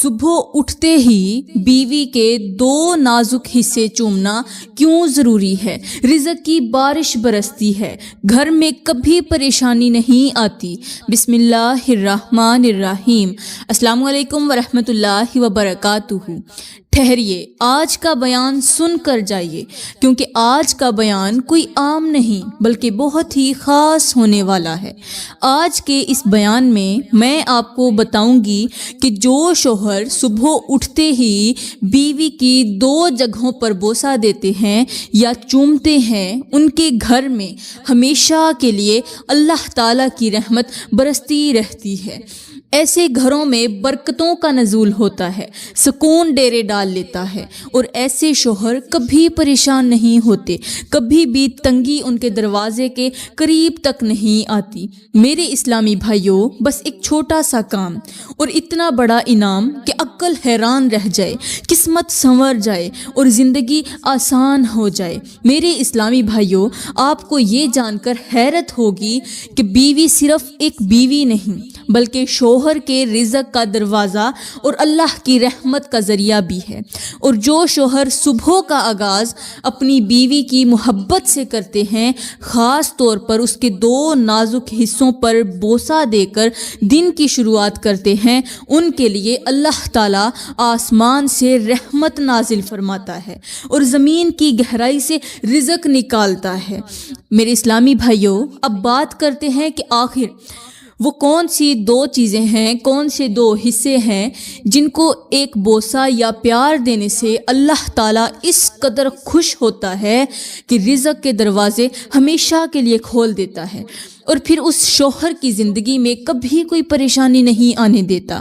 صبح اٹھتے ہی بیوی کے دو نازک حصے چومنا کیوں ضروری ہے؟ رزق کی بارش برستی ہے، گھر میں کبھی پریشانی نہیں آتی۔ بسم اللہ الرحمن الرحیم۔ السلام علیکم ورحمۃ اللہ وبرکاتہ۔ ٹھہریے، آج کا بیان سن کر جائیے، کیونکہ آج کا بیان کوئی عام نہیں بلکہ بہت ہی خاص ہونے والا ہے۔ آج کے اس بیان میں آپ کو بتاؤں گی کہ جو شوہر صبح اٹھتے ہی بیوی کی دو جگہوں پر بوسہ دیتے ہیں یا چومتے ہیں، ان کے گھر میں ہمیشہ کے لیے اللہ تعالیٰ کی رحمت برستی رہتی ہے۔ ایسے گھروں میں برکتوں کا نزول ہوتا ہے، سکون ڈیرے ڈال لیتا ہے، اور ایسے شوہر کبھی پریشان نہیں ہوتے، کبھی بھی تنگی ان کے دروازے کے قریب تک نہیں آتی۔ میرے اسلامی بھائیوں، بس ایک چھوٹا سا کام اور اتنا بڑا انعام کہ عقل حیران رہ جائے، قسمت سنور جائے اور زندگی آسان ہو جائے۔ میرے اسلامی بھائیوں، آپ کو یہ جان کر حیرت ہوگی کہ بیوی صرف ایک بیوی نہیں بلکہ شوہر کے رزق کا دروازہ اور اللہ کی رحمت کا ذریعہ بھی ہے۔ اور جو شوہر صبح کا آغاز اپنی بیوی کی محبت سے کرتے ہیں، خاص طور پر اس کے دو نازک حصوں پر بوسہ دے کر دن کی شروعات کرتے ہیں، ان کے لیے اللہ تعالیٰ آسمان سے رحمت نازل فرماتا ہے اور زمین کی گہرائی سے رزق نکالتا ہے۔ میرے اسلامی بھائیوں، اب بات کرتے ہیں کہ آخر وہ کون سی دو چیزیں ہیں، کون سے دو حصے ہیں جن کو ایک بوسہ یا پیار دینے سے اللہ تعالیٰ اس قدر خوش ہوتا ہے کہ رزق کے دروازے ہمیشہ کے لیے کھول دیتا ہے اور پھر اس شوہر کی زندگی میں کبھی کوئی پریشانی نہیں آنے دیتا۔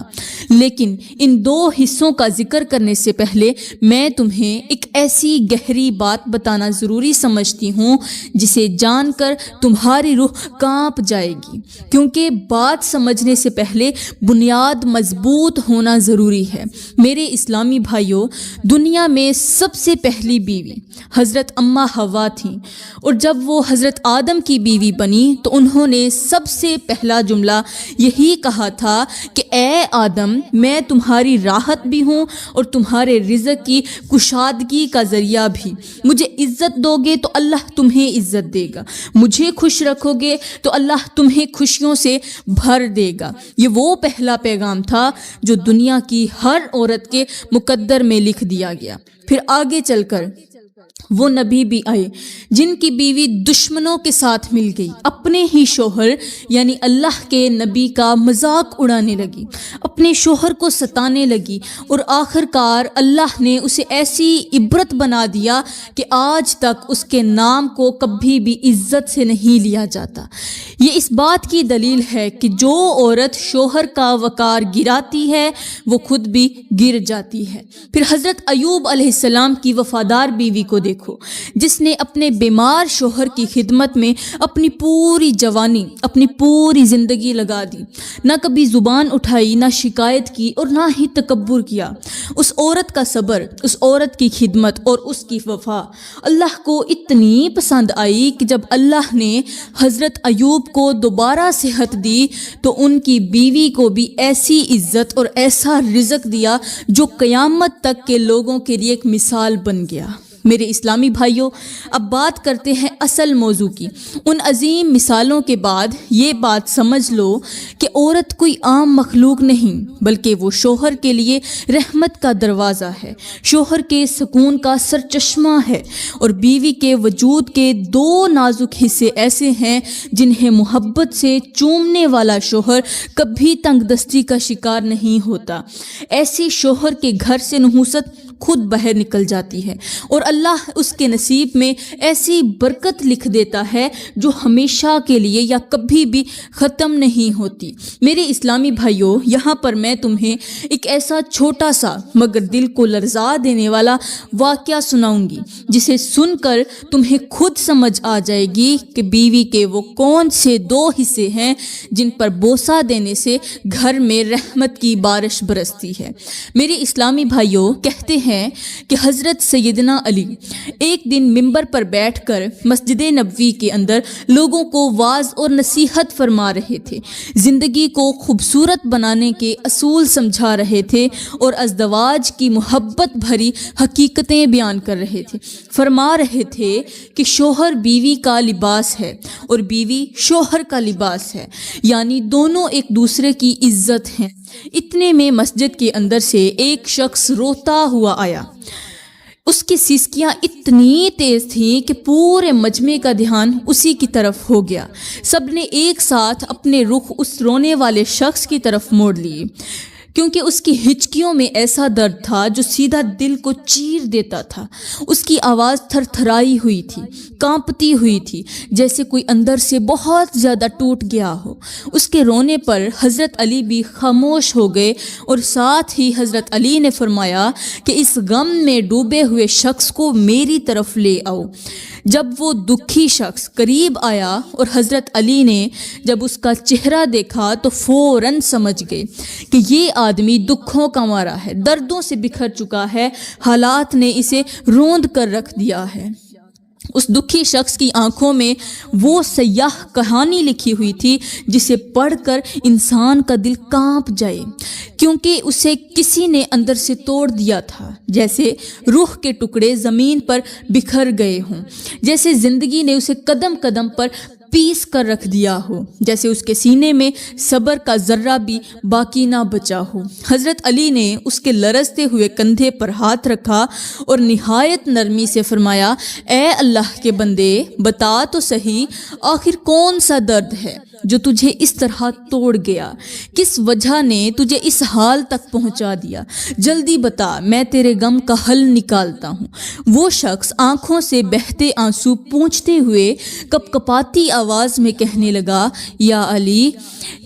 لیکن ان دو حصوں کا ذکر کرنے سے پہلے میں تمہیں ایک ایسی گہری بات بتانا ضروری سمجھتی ہوں جسے جان کر تمہاری روح کانپ جائے گی، کیونکہ بات سمجھنے سے پہلے بنیاد مضبوط ہونا ضروری ہے۔ میرے اسلامی بھائیوں، دنیا میں سب سے پہلی بیوی حضرت اماں حوا تھیں، اور جب وہ حضرت آدم کی بیوی بنی تو انہوں نے سب سے پہلا جملہ یہی کہا تھا کہ اے آدم، میں تمہاری راحت بھی ہوں اور تمہارے رزق کی کشادگی کا ذریعہ بھی۔ مجھے عزت دو گے تو اللہ تمہیں عزت دے گا، مجھے خوش رکھو گے تو اللہ تمہیں خوشیوں سے بھر دے گا۔ یہ وہ پہلا پیغام تھا جو دنیا کی ہر عورت کے مقدر میں لکھ دیا گیا۔ پھر آگے چل کر وہ نبی بھی آئے جن کی بیوی دشمنوں کے ساتھ مل گئی، اپنے ہی شوہر یعنی اللہ کے نبی کا مذاق اڑانے لگی، اپنے شوہر کو ستانے لگی، اور آخر کار اللہ نے اسے ایسی عبرت بنا دیا کہ آج تک اس کے نام کو کبھی بھی عزت سے نہیں لیا جاتا۔ یہ اس بات کی دلیل ہے کہ جو عورت شوہر کا وقار گراتی ہے وہ خود بھی گر جاتی ہے۔ پھر حضرت ایوب علیہ السلام کی وفادار بیوی کو دیکھو، جس نے اپنے بیمار شوہر کی خدمت میں اپنی پوری جوانی، اپنی پوری زندگی لگا دی، نہ کبھی زبان اٹھائی، نہ شکایت کی اور نہ ہی تکبر کیا۔ اس عورت کا صبر، اس عورت کی خدمت اور اس کی وفا اللہ کو اتنی پسند آئی کہ جب اللہ نے حضرت ایوب کو دوبارہ صحت دی تو ان کی بیوی کو بھی ایسی عزت اور ایسا رزق دیا جو قیامت تک کے لوگوں کے لیے ایک مثال بن گیا۔ میرے اسلامی بھائیوں، اب بات کرتے ہیں اصل موضوع کی۔ ان عظیم مثالوں کے بعد یہ بات سمجھ لو کہ عورت کوئی عام مخلوق نہیں بلکہ وہ شوہر کے لیے رحمت کا دروازہ ہے، شوہر کے سکون کا سرچشمہ ہے، اور بیوی کے وجود کے دو نازک حصے ایسے ہیں جنہیں محبت سے چومنے والا شوہر کبھی تنگ دستی کا شکار نہیں ہوتا۔ ایسی شوہر کے گھر سے نحوست خود باہر نکل جاتی ہے اور اللہ اس کے نصیب میں ایسی برکت لکھ دیتا ہے جو ہمیشہ کے لیے یا کبھی بھی ختم نہیں ہوتی۔ میرے اسلامی بھائیوں، یہاں پر میں تمہیں ایک ایسا چھوٹا سا مگر دل کو لرزا دینے والا واقعہ سناؤں گی جسے سن کر تمہیں خود سمجھ آ جائے گی کہ بیوی کے وہ کون سے دو حصے ہیں جن پر بوسہ دینے سے گھر میں رحمت کی بارش برستی ہے۔ میرے اسلامی بھائیوں، کہتے ہیں ہیں کہ حضرت سیدنا علی ایک دن ممبر پر بیٹھ کر مسجد نبوی کے اندر لوگوں کو واعظ اور نصیحت فرما رہے تھے، زندگی کو خوبصورت بنانے کے اصول سمجھا رہے تھے اور ازدواج کی محبت بھری حقیقتیں بیان کر رہے تھے۔ فرما رہے تھے کہ شوہر بیوی کا لباس ہے اور بیوی شوہر کا لباس ہے، یعنی دونوں ایک دوسرے کی عزت ہیں۔ اتنے میں مسجد کے اندر سے ایک شخص روتا ہوا آیا۔ اس کی سسکیاں اتنی تیز تھیں کہ پورے مجمع کا دھیان اسی کی طرف ہو گیا۔ سب نے ایک ساتھ اپنے رخ اس رونے والے شخص کی طرف موڑ لیے، کیونکہ اس کی ہچکیوں میں ایسا درد تھا جو سیدھا دل کو چیر دیتا تھا۔ اس کی آواز تھر تھرائی ہوئی تھی، کانپتی ہوئی تھی، جیسے کوئی اندر سے بہت زیادہ ٹوٹ گیا ہو۔ اس کے رونے پر حضرت علی بھی خاموش ہو گئے اور ساتھ ہی حضرت علی نے فرمایا کہ اس غم میں ڈوبے ہوئے شخص کو میری طرف لے آؤ۔ جب وہ دکھی شخص قریب آیا اور حضرت علی نے جب اس کا چہرہ دیکھا تو فوراً سمجھ گئے کہ یہ آدمی دکھوں کا مارا ہے، دردوں سے بکھر چکا ہے، حالات نے اسے روند کر رکھ دیا ہے۔ اس دکھی شخص کی آنکھوں میں وہ سیاہ کہانی لکھی ہوئی تھی جسے پڑھ کر انسان کا دل کانپ جائے، کیونکہ اسے کسی نے اندر سے توڑ دیا تھا، جیسے روح کے ٹکڑے زمین پر بکھر گئے ہوں، جیسے زندگی نے اسے قدم قدم پر پیس کر رکھ دیا ہو، جیسے اس کے سینے میں صبر کا ذرہ بھی باقی نہ بچا ہو۔ حضرت علی نے اس کے لرزتے ہوئے کندھے پر ہاتھ رکھا اور نہایت نرمی سے فرمایا، اے اللہ کے بندے، بتا تو صحیح، آخر کون سا درد ہے جو تجھے اس طرح توڑ گیا؟ کس وجہ نے تجھے اس حال تک پہنچا دیا؟ جلدی بتا، میں تیرے غم کا حل نکالتا ہوں۔ وہ شخص آنکھوں سے بہتے آنسو پونچھتے ہوئے کپ کپاتی آواز میں کہنے لگا، یا علی،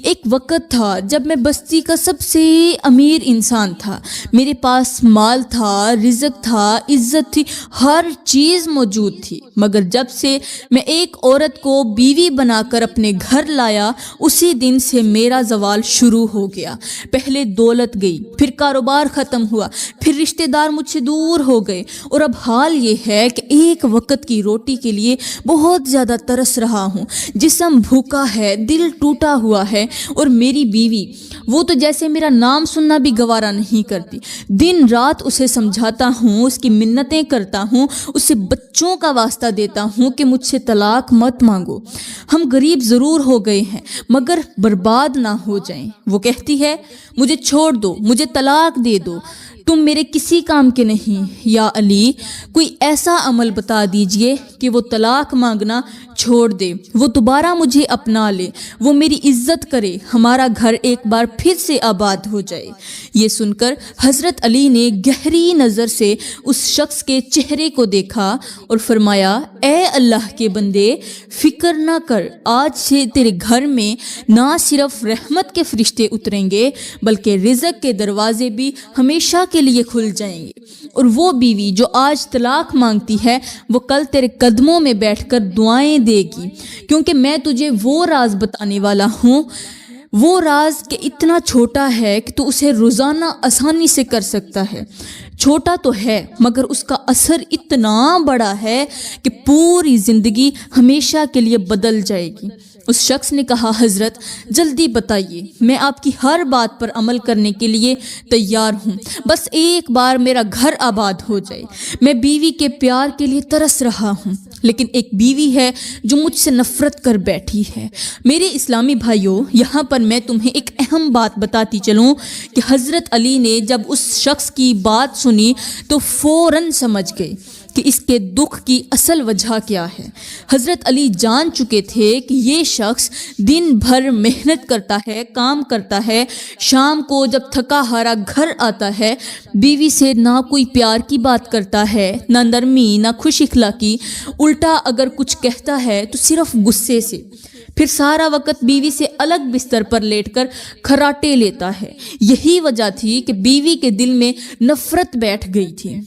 ایک وقت تھا جب میں بستی کا سب سے امیر انسان تھا، میرے پاس مال تھا، رزق تھا، عزت تھی، ہر چیز موجود تھی، مگر جب سے میں ایک عورت کو بیوی بنا کر اپنے گھر لایا، اسی دن سے میرا زوال شروع ہو گیا۔ پہلے دولت گئی، پھر کاروبار ختم ہوا، پھر رشتہ دار مجھ سے دور ہو گئے، اور اب حال یہ ہے کہ ایک وقت کی روٹی کے لیے بہت زیادہ ترس رہا ہوں۔ جسم بھوکا ہے، دل ٹوٹا ہوا ہے، اور میری بیوی، وہ تو جیسے میرا نام سننا بھی گوارا نہیں کرتی۔ دن رات اسے سمجھاتا ہوں، اس کی منتیں کرتا ہوں، اسے بچوں کا واسطہ دیتا ہوں کہ مجھ سے طلاق مت مانگو، ہم غریب ضرور ہو گئے ہیں مگر برباد نہ ہو جائیں۔ وہ کہتی ہے، مجھے چھوڑ دو، مجھے طلاق دے دو، تم میرے کسی کام کے نہیں۔ یا علی، کوئی ایسا عمل بتا دیجئے کہ وہ طلاق مانگنا چھوڑ دے، وہ دوبارہ مجھے اپنا لے، وہ میری عزت کرے، ہمارا گھر ایک بار پھر سے آباد ہو جائے۔ یہ سن کر حضرت علی نے گہری نظر سے اس شخص کے چہرے کو دیکھا اور فرمایا، اے اللہ کے بندے، فکر نہ کر، آج سے تیرے گھر میں نہ صرف رحمت کے فرشتے اتریں گے بلکہ رزق کے دروازے بھی ہمیشہ کے لیے کھل جائیں گے، اور وہ بیوی جو آج طلاق مانگتی ہے وہ کل تیرے قدموں میں بیٹھ کر دعائیں دے گی، کیونکہ میں تجھے وہ راز بتانے والا ہوں، وہ راز کہ اتنا چھوٹا ہے کہ تو اسے روزانہ آسانی سے کر سکتا ہے۔ چھوٹا تو ہے مگر اس کا اثر اتنا بڑا ہے کہ پوری زندگی ہمیشہ کے لیے بدل جائے گی۔ اس شخص نے کہا، حضرت جلدی بتائیے، میں آپ کی ہر بات پر عمل کرنے کے لیے تیار ہوں، بس ایک بار میرا گھر آباد ہو جائے۔ میں بیوی کے پیار کے لیے ترس رہا ہوں، لیکن ایک بیوی ہے جو مجھ سے نفرت کر بیٹھی ہے۔ میرے اسلامی بھائیوں، یہاں پر میں تمہیں ایک اہم بات بتاتی چلوں کہ حضرت علی نے جب اس شخص کی بات سنی تو فوراً سمجھ گئے کہ اس کے دکھ کی اصل وجہ کیا ہے۔ حضرت علی جان چکے تھے کہ یہ شخص دن بھر محنت کرتا ہے، کام کرتا ہے، شام کو جب تھکا ہارا گھر آتا ہے، بیوی سے نہ کوئی پیار کی بات کرتا ہے، نہ نرمی، نہ خوش اخلاقی، الٹا اگر کچھ کہتا ہے تو صرف غصے سے، پھر سارا وقت بیوی سے الگ بستر پر لیٹ کر کھراٹے لیتا ہے۔ یہی وجہ تھی کہ بیوی کے دل میں نفرت بیٹھ گئی تھی۔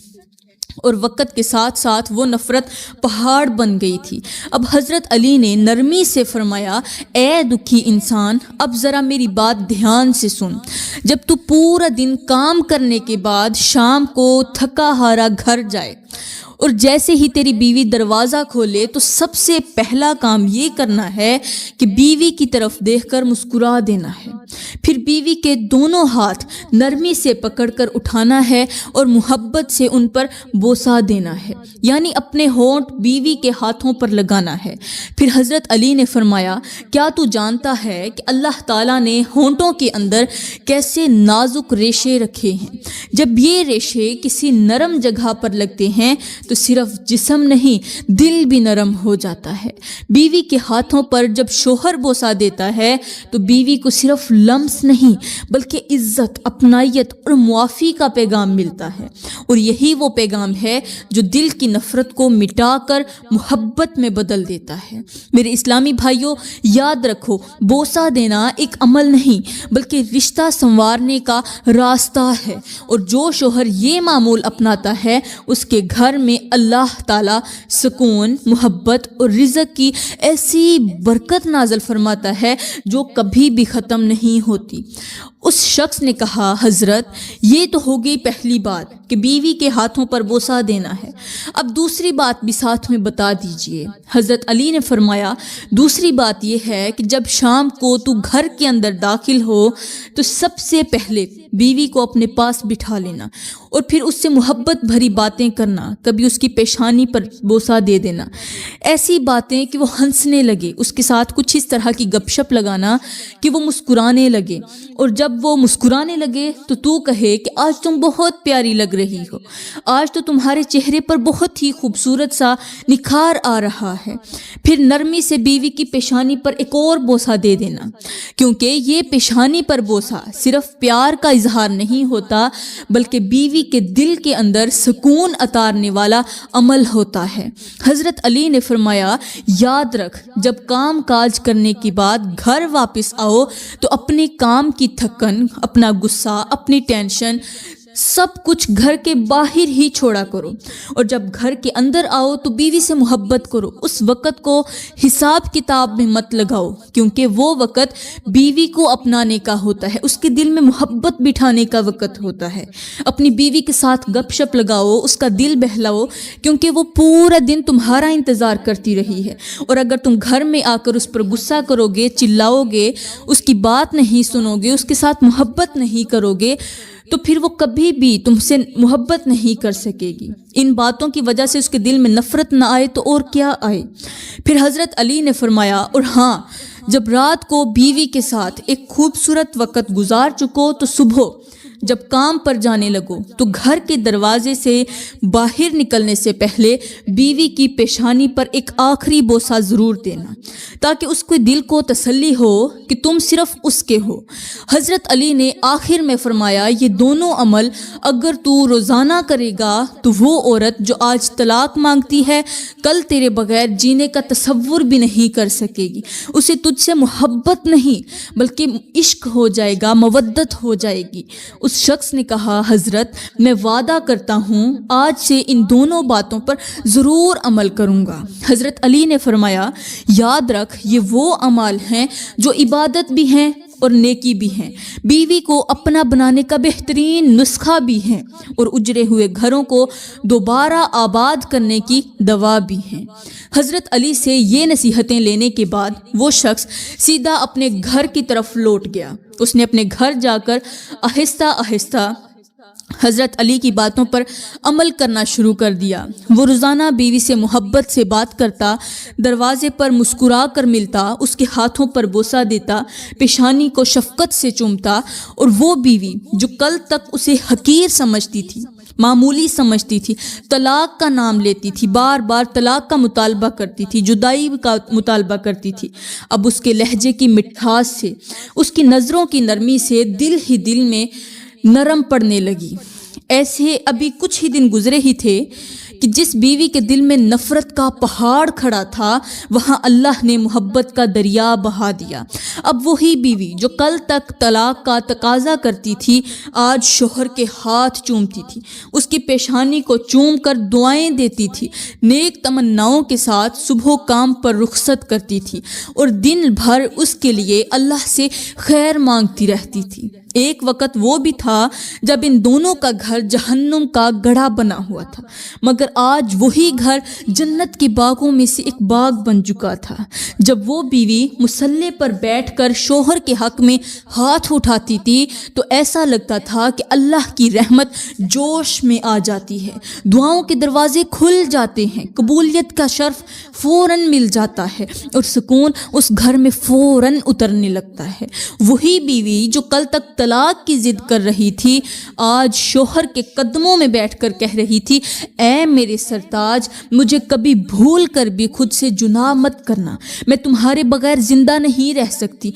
اور وقت کے ساتھ ساتھ وہ نفرت پہاڑ بن گئی تھی۔ اب حضرت علی نے نرمی سے فرمایا، اے دکھی انسان، اب ذرا میری بات دھیان سے سن۔ جب تو پورا دن کام کرنے کے بعد شام کو تھکا ہارا گھر جائے اور جیسے ہی تیری بیوی دروازہ کھولے تو سب سے پہلا کام یہ کرنا ہے کہ بیوی کی طرف دیکھ کر مسکرا دینا ہے، پھر بیوی کے دونوں ہاتھ نرمی سے پکڑ کر اٹھانا ہے اور محبت سے ان پر بوسہ دینا ہے، یعنی اپنے ہونٹ بیوی کے ہاتھوں پر لگانا ہے۔ پھر حضرت علی نے فرمایا، کیا تو جانتا ہے کہ اللہ تعالیٰ نے ہونٹوں کے اندر کیسے نازک ریشے رکھے ہیں؟ جب یہ ریشے کسی نرم جگہ پر لگتے ہیں تو صرف جسم نہیں دل بھی نرم ہو جاتا ہے۔ بیوی کے ہاتھوں پر جب شوہر بوسہ دیتا ہے تو بیوی کو صرف لمس نہیں بلکہ عزت، اپنائیت اور معافی کا پیغام ملتا ہے، اور یہی وہ پیغام ہے جو دل کی نفرت کو مٹا کر محبت میں بدل دیتا ہے۔ میرے اسلامی بھائیوں، یاد رکھو، بوسہ دینا ایک عمل نہیں بلکہ رشتہ سنوارنے کا راستہ ہے، اور جو شوہر یہ معمول اپناتا ہے اس کے گھر میں اللہ تعالیٰ سکون، محبت اور رزق کی ایسی برکت نازل فرماتا ہے جو کبھی بھی ختم نہیں ہوتی۔ اس شخص نے کہا، حضرت یہ تو ہو گئی پہلی بات کہ بیوی کے ہاتھوں پر بوسہ دینا ہے، اب دوسری بات بھی ساتھ میں بتا دیجئے۔ حضرت علی نے فرمایا، دوسری بات یہ ہے کہ جب شام کو تو گھر کے اندر داخل ہو تو سب سے پہلے بیوی کو اپنے پاس بٹھا لینا اور پھر اس سے محبت بھری باتیں کرنا، کبھی اس کی پیشانی پر بوسہ دے دینا، ایسی باتیں کہ وہ ہنسنے لگے، اس کے ساتھ کچھ اس طرح کی گپ شپ لگانا کہ وہ مسکرانے لگے، اور جب وہ مسکرانے لگے تو کہے کہ آج تم بہت پیاری لگ رہی ہو، آج تو تمہارے چہرے پر بہت ہی خوبصورت سا نکھار آ رہا ہے۔ پھر نرمی سے بیوی کی پیشانی پر ایک اور بوسہ دے دینا، کیونکہ یہ پیشانی پر بوسہ صرف پیار کا اظہار نہیں ہوتا بلکہ بیوی کے دل کے اندر سکون اتارنے والا عمل ہوتا ہے۔ حضرت علی نے فرمایا، یاد رکھ، جب کام کاج کرنے کے بعد گھر واپس آؤ تو اپنے کام کی تھکن، اپنا غصہ، اپنی ٹینشن سب کچھ گھر کے باہر ہی چھوڑا کرو، اور جب گھر کے اندر آؤ تو بیوی سے محبت کرو۔ اس وقت کو حساب کتاب میں مت لگاؤ، کیونکہ وہ وقت بیوی کو اپنانے کا ہوتا ہے، اس کے دل میں محبت بٹھانے کا وقت ہوتا ہے۔ اپنی بیوی کے ساتھ گپ شپ لگاؤ، اس کا دل بہلاؤ، کیونکہ وہ پورا دن تمہارا انتظار کرتی رہی ہے، اور اگر تم گھر میں آ کر اس پر غصہ کرو گے، چلاؤ گے، اس کی بات نہیں سنو گے، اس کے ساتھ محبت نہیں کرو گے تو پھر وہ کبھی بھی تم سے محبت نہیں کر سکے گی۔ ان باتوں کی وجہ سے اس کے دل میں نفرت نہ آئے تو اور کیا آئے۔ پھر حضرت علی نے فرمایا، اور ہاں، جب رات کو بیوی کے ساتھ ایک خوبصورت وقت گزار چکو تو صبح جب کام پر جانے لگو تو گھر کے دروازے سے باہر نکلنے سے پہلے بیوی کی پیشانی پر ایک آخری بوسہ ضرور دینا، تاکہ اس کے دل کو تسلی ہو کہ تم صرف اس کے ہو۔ حضرت علی نے آخر میں فرمایا، یہ دونوں عمل اگر تو روزانہ کرے گا تو وہ عورت جو آج طلاق مانگتی ہے کل تیرے بغیر جینے کا تصور بھی نہیں کر سکے گی، اسے تجھ سے محبت نہیں بلکہ عشق ہو جائے گا، مودت ہو جائے گی۔ اس شخص نے کہا، حضرت میں وعدہ کرتا ہوں آج سے ان دونوں باتوں پر ضرور عمل کروں گا۔ حضرت علی نے فرمایا، یاد رکھ، یہ وہ اعمال ہیں جو عبادت بھی ہیں اور نیکی بھی ہیں، بیوی کو اپنا بنانے کا بہترین نسخہ بھی ہیں، اور اجڑے ہوئے گھروں کو دوبارہ آباد کرنے کی دوا بھی ہیں۔ حضرت علی سے یہ نصیحتیں لینے کے بعد وہ شخص سیدھا اپنے گھر کی طرف لوٹ گیا۔ اس نے اپنے گھر جا کر آہستہ آہستہ حضرت علی کی باتوں پر عمل کرنا شروع کر دیا۔ وہ روزانہ بیوی سے محبت سے بات کرتا، دروازے پر مسکرا کر ملتا، اس کے ہاتھوں پر بوسہ دیتا، پیشانی کو شفقت سے چومتا، اور وہ بیوی جو کل تک اسے حقیر سمجھتی تھی، معمولی سمجھتی تھی، طلاق کا نام لیتی تھی، بار بار طلاق کا مطالبہ کرتی تھی، جدائی کا مطالبہ کرتی تھی، اب اس کے لہجے کی مٹھاس سے، اس کی نظروں کی نرمی سے دل ہی دل میں نرم پڑنے لگی۔ ایسے ابھی کچھ ہی دن گزرے ہی تھے کہ جس بیوی کے دل میں نفرت کا پہاڑ کھڑا تھا وہاں اللہ نے محبت کا دریا بہا دیا۔ اب وہی بیوی جو کل تک طلاق کا تقاضا کرتی تھی آج شوہر کے ہاتھ چومتی تھی، اس کی پیشانی کو چوم کر دعائیں دیتی تھی، نیک تمناؤں کے ساتھ صبح کام پر رخصت کرتی تھی اور دن بھر اس کے لیے اللہ سے خیر مانگتی رہتی تھی۔ ایک وقت وہ بھی تھا جب ان دونوں کا گھر جہنم کا گڑھا بنا ہوا تھا، مگر آج وہی گھر جنت کے باغوں میں سے ایک باغ بن چکا تھا۔ جب وہ بیوی مصلی پر بیٹھ کر شوہر کے حق میں ہاتھ اٹھاتی تھی تو ایسا لگتا تھا کہ اللہ کی رحمت جوش میں آ جاتی ہے، دعاؤں کے دروازے کھل جاتے ہیں، قبولیت کا شرف فوراً مل جاتا ہے اور سکون اس گھر میں فوراً اترنے لگتا ہے۔ وہی بیوی جو کل تک طلاق کی ضد کر رہی تھی آج شوہر کے قدموں میں بیٹھ کر کہہ رہی تھی، اے میرے سرتاج، مجھے کبھی بھول کر بھی خود سے جناح مت کرنا، میں تمہارے بغیر زندہ نہیں رہ سکتی۔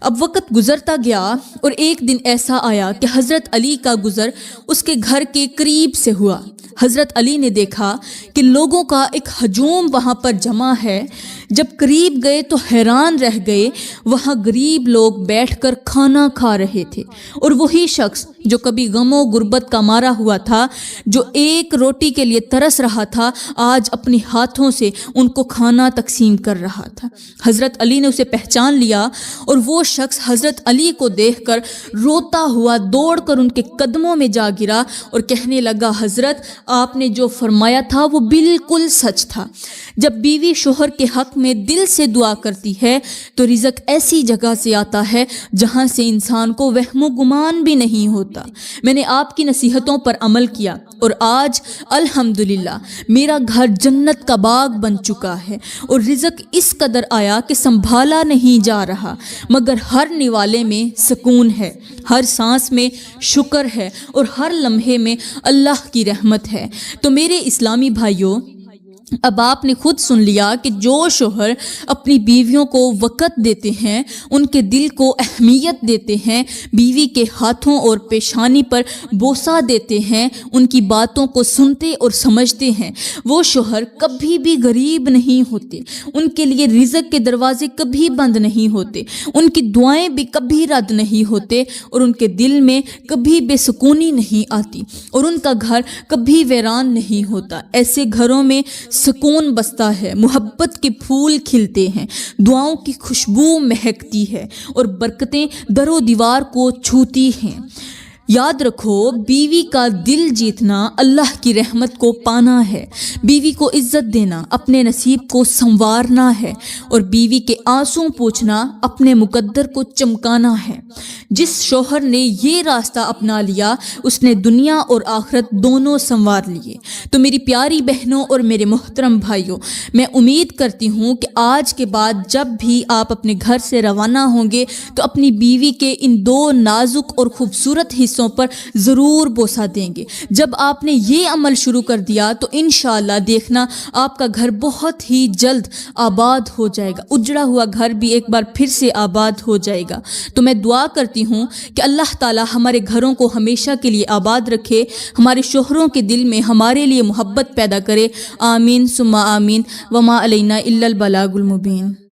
اب وقت گزرتا گیا اور ایک دن ایسا آیا کہ حضرت علی کا گزر اس کے گھر کے قریب سے ہوا۔ حضرت علی نے دیکھا کہ لوگوں کا ایک ہجوم وہاں پر جمع ہے۔ جب قریب گئے تو حیران رہ گئے، وہاں غریب لوگ بیٹھ کر کھانا کھا رہے تھے اور وہی شخص جو کبھی غم و غربت کا مارا ہوا تھا، جو ایک روٹی کے لیے ترس رہا تھا، آج اپنے ہاتھوں سے ان کو کھانا تقسیم کر رہا تھا۔ حضرت علی نے اسے پہچان لیا اور وہ شخص حضرت علی کو دیکھ کر روتا ہوا دوڑ کر ان کے قدموں میں جا گرا اور کہنے لگا، حضرت آپ نے جو فرمایا تھا وہ بالکل سچ تھا۔ جب بیوی شوہر کے حق میں دل سے دعا کرتی ہے تو رزق ایسی جگہ سے آتا ہے جہاں سے انسان کو وہم و گمان بھی نہیں ہوتا۔ میں نے آپ کی نصیحتوں پر عمل کیا اور آج الحمدللہ میرا گھر جنت کا باغ بن چکا ہے اور رزق اس قدر آیا کہ سنبھالا نہیں جا رہا، مگر ہر نوالے میں سکون ہے، ہر سانس میں شکر ہے اور ہر لمحے میں اللہ کی رحمت ہے۔ تو میرے اسلامی بھائیوں، اب آپ نے خود سن لیا کہ جو شوہر اپنی بیویوں کو وقت دیتے ہیں، ان کے دل کو اہمیت دیتے ہیں، بیوی کے ہاتھوں اور پیشانی پر بوسہ دیتے ہیں، ان کی باتوں کو سنتے اور سمجھتے ہیں، وہ شوہر کبھی بھی غریب نہیں ہوتے، ان کے لیے رزق کے دروازے کبھی بند نہیں ہوتے، ان کی دعائیں بھی کبھی رد نہیں ہوتے اور ان کے دل میں کبھی بے سکونی نہیں آتی اور ان کا گھر کبھی ویران نہیں ہوتا۔ ایسے گھروں میں سکون بستا ہے، محبت کے پھول کھلتے ہیں، دعاؤں کی خوشبو مہکتی ہے اور برکتیں در و دیوار کو چھوتی ہیں۔ یاد رکھو، بیوی کا دل جیتنا اللہ کی رحمت کو پانا ہے، بیوی کو عزت دینا اپنے نصیب کو سنوارنا ہے اور بیوی کے آنسو پوچھنا اپنے مقدر کو چمکانا ہے۔ جس شوہر نے یہ راستہ اپنا لیا اس نے دنیا اور آخرت دونوں سنوار لیے۔ تو میری پیاری بہنوں اور میرے محترم بھائیوں، میں امید کرتی ہوں کہ آج کے بعد جب بھی آپ اپنے گھر سے روانہ ہوں گے تو اپنی بیوی کے ان دو نازک اور خوبصورت حصوں پر ضرور بوسہ دیں گے۔ جب آپ نے یہ عمل شروع کر دیا تو انشاءاللہ دیکھنا آپ کا گھر بہت ہی جلد آباد ہو جائے گا، اجڑا ہوا گھر بھی ایک بار پھر سے آباد ہو جائے گا۔ تو میں دعا کرتی ہوں کہ اللہ تعالی ہمارے گھروں کو ہمیشہ کے لیے آباد رکھے، ہمارے شوہروں کے دل میں ہمارے لیے محبت پیدا کرے۔ آمین ثم آمین، وما علینا الا البلاغ المبین۔